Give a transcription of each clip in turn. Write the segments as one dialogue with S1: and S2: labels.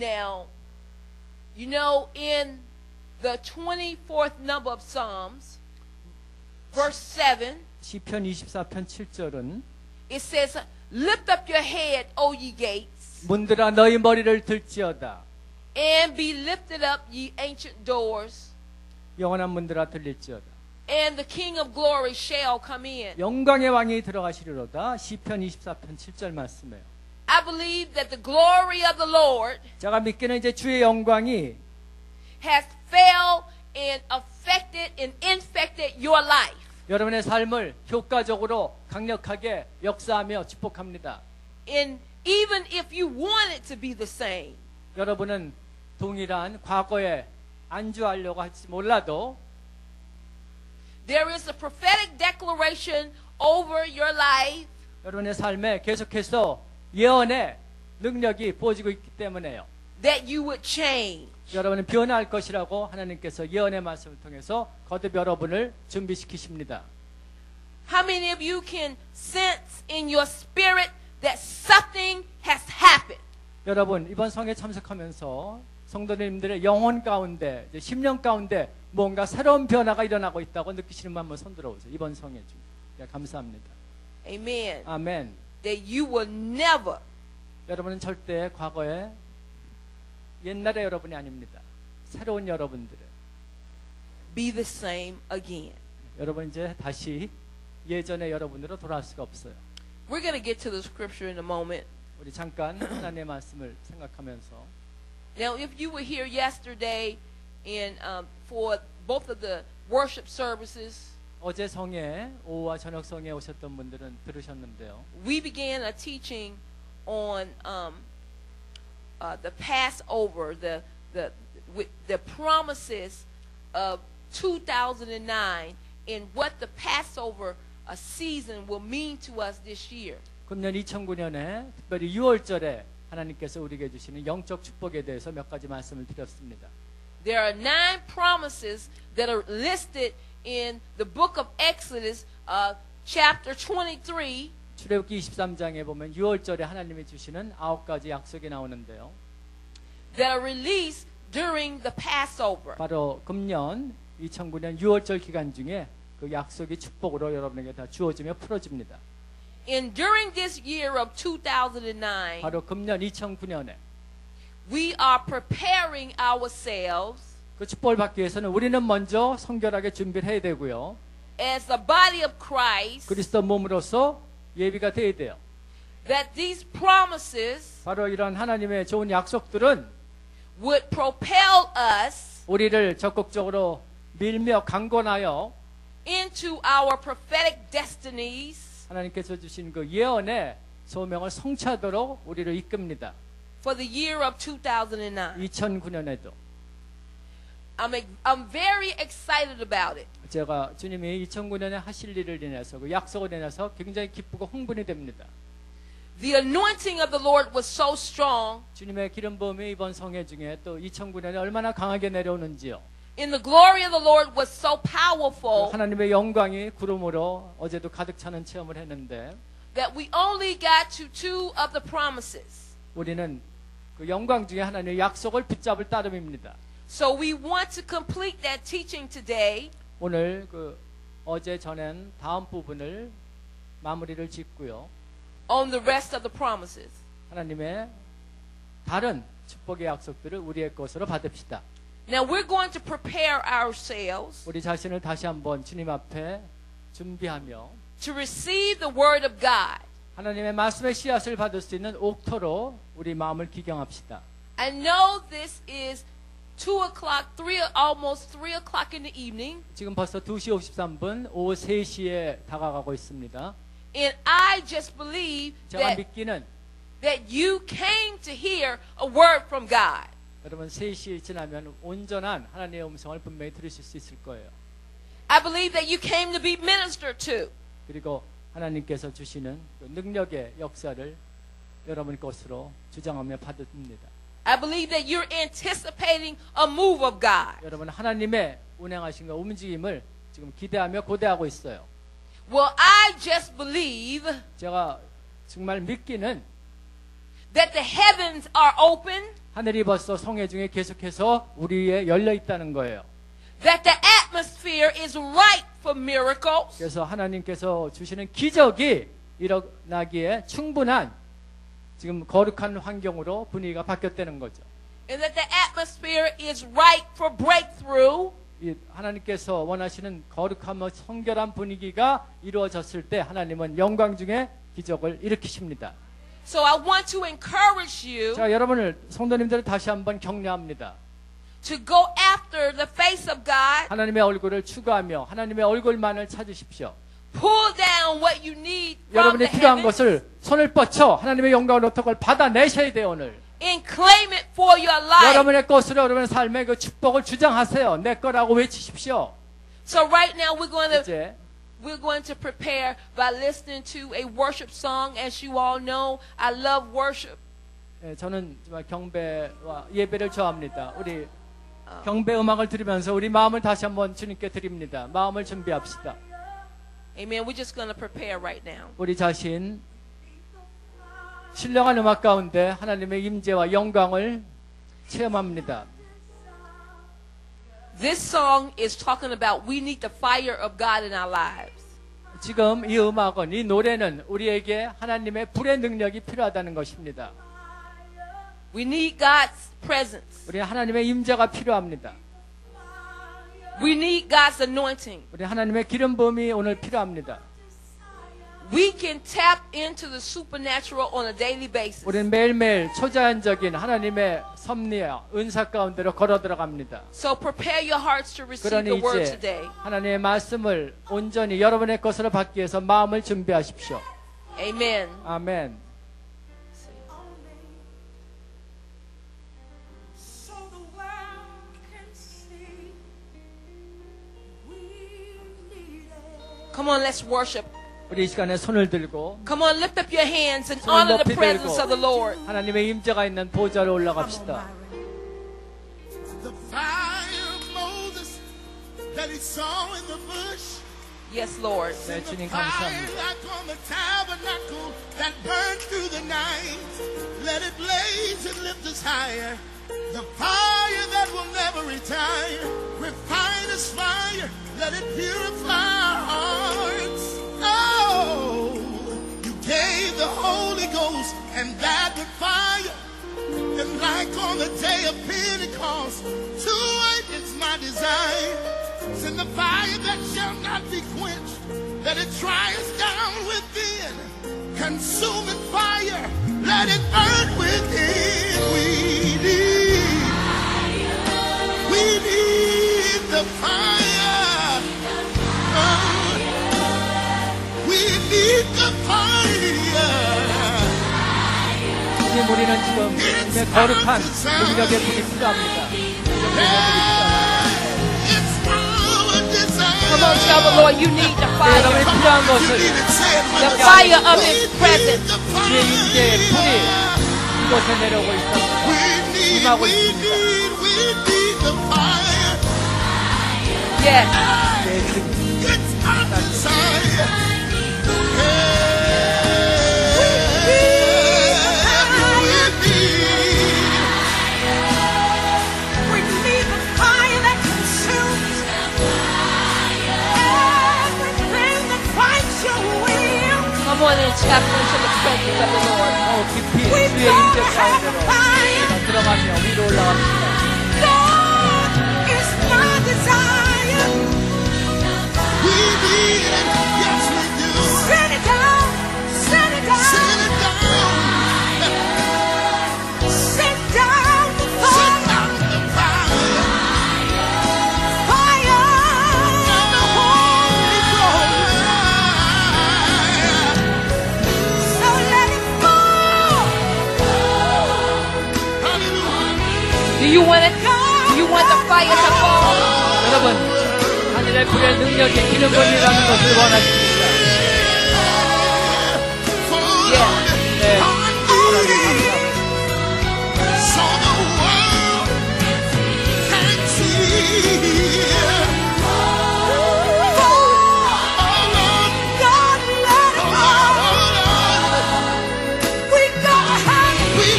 S1: Now, you know, in the 24th number of Psalms, verse 7,
S2: 시편 24편 7절은
S1: it says, lift up your head, O ye gates,
S2: 문들아 너희 머리를 들지어다.
S1: and be lifted up, ye ancient doors,
S2: 영원한 문들아 들릴지어다.
S1: and the King of glory shall come in.
S2: 영광의 왕이 들어가시리로다. 시편 24편 7절 말씀이에요.
S1: I believe that the glory of the Lord
S2: 제가 믿기는 이제 주의 영광이
S1: has fell and affected and infected your life.
S2: 여러분의 삶을 효과적으로 강력하게 역사하며 축복합니다.
S1: And even if you want it to be the same,
S2: 여러분은 동일한 과거에 안주하려고 할지 몰라도
S1: there is a prophetic declaration over your life
S2: 여러분의 삶에 계속해서 예언의 능력이 부어지고 있기 때문에요.
S1: that you would change.
S2: 여러분은 변화할 것이라고 하나님께서 예언의 말씀을 통해서 거듭 여러분을 준비시키십니다.
S1: How many of you can sense in your spirit that something has happened?
S2: 여러분 이번 성에 참석하면서 성도님들의 영혼 가운데, 이제 심령 가운데 뭔가 새로운 변화가 일어나고 있다고 느끼시는 분 한번 손 들어보세요. 이번 성에 좀. 네, 감사합니다.
S1: Amen.
S2: 아멘.
S1: That you will never
S2: 여러분은 절대 과거에 옛날의 여러분이 아닙니다. 새로운 여러분들을.
S1: be the same again.
S2: 여러분 이제 다시 예전의 여러분으로 돌아올 수가 없어요.
S1: We're going to get to the scripture in a moment.
S2: 우리 잠깐 하나님의 말씀을 생각하면서
S1: Now, if you were here yesterday in for both of the worship services,
S2: 어제 성에 오후와 저녁 성에 오셨던 분들은 들으셨는데요.
S1: we began a teaching on the Passover, the promises of 2009 and what the Passover season will mean to us this year.
S2: 금년 2009년에 특별히 6월절에 하나님께서 우리에게 주시는 영적 축복에 대해서 몇 가지 말씀을 드렸습니다.
S1: There are 9 promises that are listed in the book of Exodus, chapter 23.
S2: 출애굽기 23장에 보면 6월절에 하나님이 주시는 9가지 약속이 나오는데요.
S1: That are released during the Passover.
S2: 바로 금년 2009년 6월절 기간 중에 그 약속이 축복으로 여러분에게 다 주어지며 풀어집니다.
S1: And during this year of 2009,
S2: 바로 금년 2009년에
S1: we are preparing ourselves
S2: 그 축복을 받기 위해서는 우리는 먼저 성결하게 준비를 해야 되고요.
S1: as the body of Christ,
S2: 그리스도 몸으로서 예비가 돼야 돼요.
S1: that these promises
S2: 바로 이런 하나님의 좋은 약속들은
S1: would propel us
S2: 우리를 적극적으로 밀며 강권하여
S1: into our prophetic destinies
S2: 하나님께서 주신 그 예언의 소명을 성취하도록 우리를 이끕니다.
S1: for the year of 2009.
S2: 2009년에도
S1: I'm very excited about it.
S2: 제가 주님이 2009년에 하실 일을 인해서 그 약속을 인해서 굉장히 기쁘고 흥분이 됩니다.
S1: The anointing of the Lord was so strong.
S2: 주님의 기름 부음이 이번 성회 중에 또 2009년에 얼마나 강하게 내려오는지요.
S1: And the glory of the Lord was so powerful
S2: 하나님의 영광이 구름으로 어제도 가득 차는 체험을 했는데
S1: that we only got to 2 of the promises.
S2: 우리는 그 영광 중에 하나님의 약속을 붙잡을 따름입니다.
S1: So we want to complete that teaching today.
S2: 오늘 그 어제 전엔 다음 부분을 마무리를 짓고요.
S1: On the rest of the promises.
S2: 하나님의 다른 축복의 약속들을 우리의 것으로 받읍시다.
S1: Now we're going to prepare ourselves
S2: 우리 자신을 다시 한번 주님 앞에 준비하며
S1: to receive the word of God.
S2: 하나님의 말씀의 씨앗을 받을 수 있는 옥토로 우리 마음을 기경합시다.
S1: I know this is 2 o'clock, almost 3 o'clock in the evening.
S2: 지금 벌써 2시 53분 오후 3시에 다가가고 있습니다.
S1: And I just believe
S2: 제가 믿기는
S1: that you came to hear a word from God.
S2: 여러분 3시 지나면 온전한 하나님의 음성을 분명히 들으실 수 있을 거예요.
S1: I believe that you came to be ministered to.
S2: 그리고 하나님께서 주시는 그 능력의 역사를 여러분 것으로 주장하며 받습니다.
S1: I believe that you're anticipating a move of God.
S2: 여러분 하나님의 운행하신 그 움직임을 지금 기대하며 고대하고 있어요.
S1: Well, I just believe
S2: 제가 정말 믿기는
S1: that the heavens are open,
S2: 하늘이 벌써 성회 중에 계속해서 우리에 열려 있다는 거예요.
S1: that the atmosphere is ripe for miracles,
S2: 그래서 하나님께서 주시는 기적이 일어나기에 충분한 지금 거룩한 환경으로 분위기가 바뀌었다는 거죠.
S1: and that the atmosphere is ripe for breakthrough,
S2: 이 하나님께서 원하시는 거룩하며 성결한 분위기가 이루어졌을 때 하나님은 영광 중에 기적을 일으키십니다.
S1: So I want to encourage you
S2: 자, 여러분을 성도님들을 다시 한번 격려합니다.
S1: to go after the face of God,
S2: 하나님의 얼굴을 추구하며 하나님의 얼굴만을 찾으십시오.
S1: pull down what you need from
S2: 여러분이
S1: the
S2: 필요한
S1: heavens,
S2: 것을 손을 뻗쳐 하나님의 영광을 어떻게 받아내셔야 돼요. 오늘
S1: and claim it for your life.
S2: 여러분의 것으로 여러분의 삶의 그 축복을 주장하세요. 내 거라고 외치십시오.
S1: So right now
S2: 이제
S1: we're going to prepare by listening to a worship song. As you all know, I love worship.
S2: 저는 정말 경배와 예배를 좋아합니다. 우리 경배 음악을 들으면서 우리 마음을 다시 한번 주님께 드립니다. 마음을 준비합시다.
S1: Amen. We're just going to prepare right now.
S2: 우리 자신 신령한 음악 가운데 하나님의 임재와 영광을 체험합니다.
S1: This song is talking about we need the fire of God in our lives.
S2: 지금 이 음악은, 이 노래는 우리에게 하나님의 불의 능력이 필요하다는 것입니다.
S1: We need God's presence.
S2: 우리 하나님의 임재가 필요합니다.
S1: We need God's anointing.
S2: 우리 하나님의 기름 부음이 오늘 필요합니다.
S1: We can tap into the supernatural on a daily basis.
S2: 우리는 매일매일 초자연적인 하나님의 섭리와 은사 가운데로 걸어 들어갑니다.
S1: So prepare your hearts to receive
S2: 그러니
S1: the word
S2: 이제
S1: today.
S2: 하나님의 말씀을 온전히 여러분의 것으로 받기 위해서 마음을 준비하십시오.
S1: Amen.
S2: 아멘.
S3: So the world can see we need it.
S1: Come on, let's worship.
S2: 우리 이 시간에 손을 들고
S1: Come on, lift up your hands and
S2: 손을
S1: honor the
S2: 높이
S1: presence
S2: 들고
S1: of the Lord.
S2: 하나님의 임재가 있는 보좌로 올라갑시다.
S3: The fire of Moses that he saw in the bush.
S1: Yes, Lord.
S2: 네, 주님
S3: Fire
S2: 감사합니다.
S3: like on the tabernacle that burned through the night. Let it blaze and lift us higher. The fire that will never retire. Refine us fire. Let it purify our hearts. Oh, you gave the Holy Ghost and that with fire. And like on the day of Pentecost, to it is my desire. Send the fire that shall not be quenched, that it try us down within. Consuming fire, let it burn within. We need the fire. We need the fire.
S2: 주님, 우리는 지금 주님의 거룩한 능력의 불이 필요합니다.
S3: It's our desire.
S1: Come on, tell the Lord you need the fire.
S2: 여러분이 필요한 것을
S1: The fire of His presence.
S2: 주의 임재의 불이 이곳에 내려오고 있습니다. 임하고 있습니다.
S3: We need the fire.
S1: Yes.
S3: It's our desire.
S4: We need the fire that consumes everything that fights your will.
S1: Come on and tap into the presence of the Lord.
S2: 깊이 주의 임재 가운데로 우리가 들어가며 위로 올라갑니다.
S4: God is my desire.
S3: We need it. Yes, we do.
S4: Send it down, send it down,
S3: Send it down.
S4: send down the
S3: Send
S4: fire,
S3: down the fire.
S4: fire of the Holy Ghost. So let it fall.
S3: Hallelujah.
S1: Do you want it? Do you want the fire to fall?
S2: 여러분, 하늘의 불의 능력이 기름 부음이라는 것을 원하십니까?
S1: Yeah.
S2: 네, 하나님 감사합니다.
S3: So the world can see. Oh Lord,
S4: God, let it fall.
S3: oh Lord,
S4: We gotta have it.
S3: we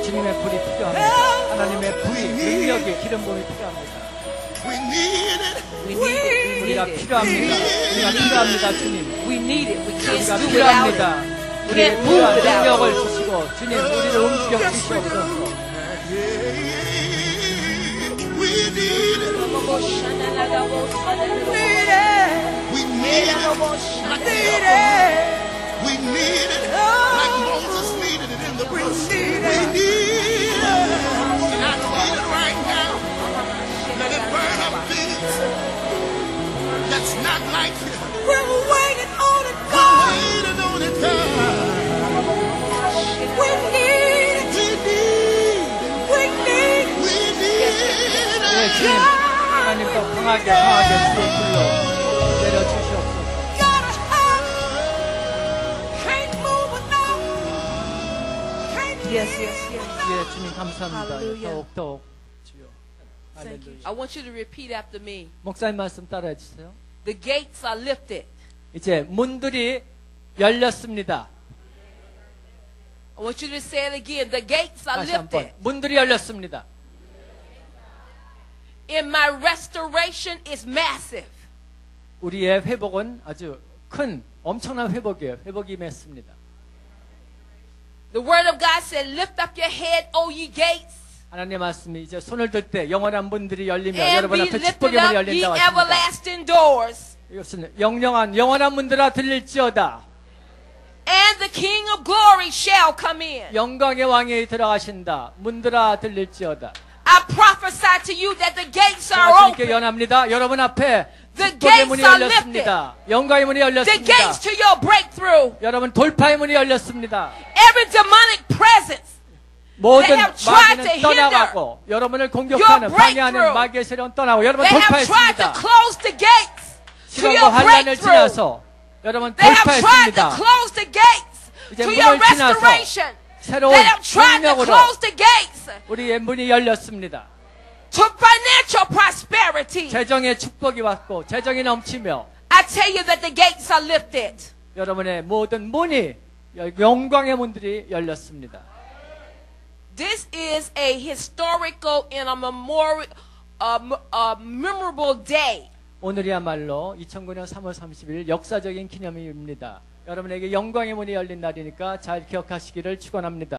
S2: 주님의 불이 필요합니다. 하나님의 불이, 능력이, 기름 부음이 필요합니다.
S3: We need it.
S1: We need it. We
S2: 우리가
S1: need it.
S2: 필요합니다. 우리가 필요합니다, 주님.
S1: We need it. We
S2: 우리가
S1: can't do without it.
S2: 필요합니다. 우리의
S1: Can't move
S2: 필요한
S1: without
S2: 능력을
S1: it.
S2: 주시고 주님 우리를 움직여 주시옵소서.
S3: We need it. We need it. We need it. Like Moses needed it in the bush. We need it. I need it right now. Let it burn up things that's not like you.
S4: We're waiting on it,
S3: We're
S4: God.
S3: waiting on it, God.
S4: We need it.
S3: We need it.
S4: We need it.
S3: We need
S2: 네,
S3: it.
S2: 주님 하나님 더 강하게 주의 불로 내려주시옵소서.
S4: Gotta have it. Can't move without. Can't
S1: Yes,
S4: live
S1: yes, yes.
S2: 예, 주님 감사합니다.
S1: Hallelujah.
S2: 더욱 주여.
S1: Thank you.
S2: 할렐루야.
S1: I want you to repeat after me.
S2: 목사님 말씀 따라해 주세요.
S1: The gates are lifted.
S2: 이제 문들이 열렸습니다.
S1: I want you to say it again. The gates are
S2: 다시 한번
S1: lifted.
S2: 문들이 열렸습니다.
S1: In my restoration is massive.
S2: 우리의 회복은 아주 큰 엄청난 회복이에요. 회복이 임했습니다.
S1: The word of God said, lift up your head, O ye gates,
S2: 하나님의 말씀이 이제 손을 들 때 영원한 문들이 열리며
S1: and
S2: 여러분
S1: be
S2: 앞에
S1: lifted
S2: 축복의 문이
S1: up, ye
S2: 열린다고 하십니다.
S1: everlasting doors.
S2: 이것은 영원한 문들아 들릴지어다.
S1: And the King of glory shall come in.
S2: 영광의 왕이 들어가신다. 문들아 들릴지어다.
S1: I prophesy to you that the gates are
S2: 주님께
S1: open.
S2: 연합니다. 여러분 앞에
S1: The
S2: 축복의
S1: gates
S2: 문이
S1: are
S2: 열렸습니다. 영광의 문이
S1: The
S2: 열렸습니다.
S1: gates to your breakthrough.
S2: 여러분 돌파의 문이 열렸습니다.
S1: Every demonic presence
S2: 모든
S1: They have tried
S2: 마귀는
S1: to
S2: 떠나가고 여러분을 공격하는
S1: your
S2: 방해하는
S1: breakthrough.
S2: 마귀의 세력은 떠나고 여러분
S1: they have tried to
S2: 돌파했습니다.
S1: close the gates to
S2: 시간과
S1: your
S2: 환란을
S1: breakthrough.
S2: 지나서 여러분
S1: They have tried to
S2: 돌파했습니다.
S1: close the gates
S2: 이제
S1: to your
S2: 문을 지나서
S1: restoration.
S2: 새로운
S1: They have tried to
S2: 능력으로
S1: close the gates
S2: 우리의 문이 열렸습니다.
S1: to financial prosperity.
S2: 재정의 축복이 왔고 재정이 넘치며
S1: I tell you that the gates are lifted.
S2: 여러분의 모든 문이 영광의 문들이 열렸습니다.
S1: This is a historical and a memorable day.
S2: 오늘이야말로 2009년 3월 30일 역사적인 기념일입니다. 여러분에게 영광의 문이 열린 날이니까 잘 기억하시기를 축원합니다.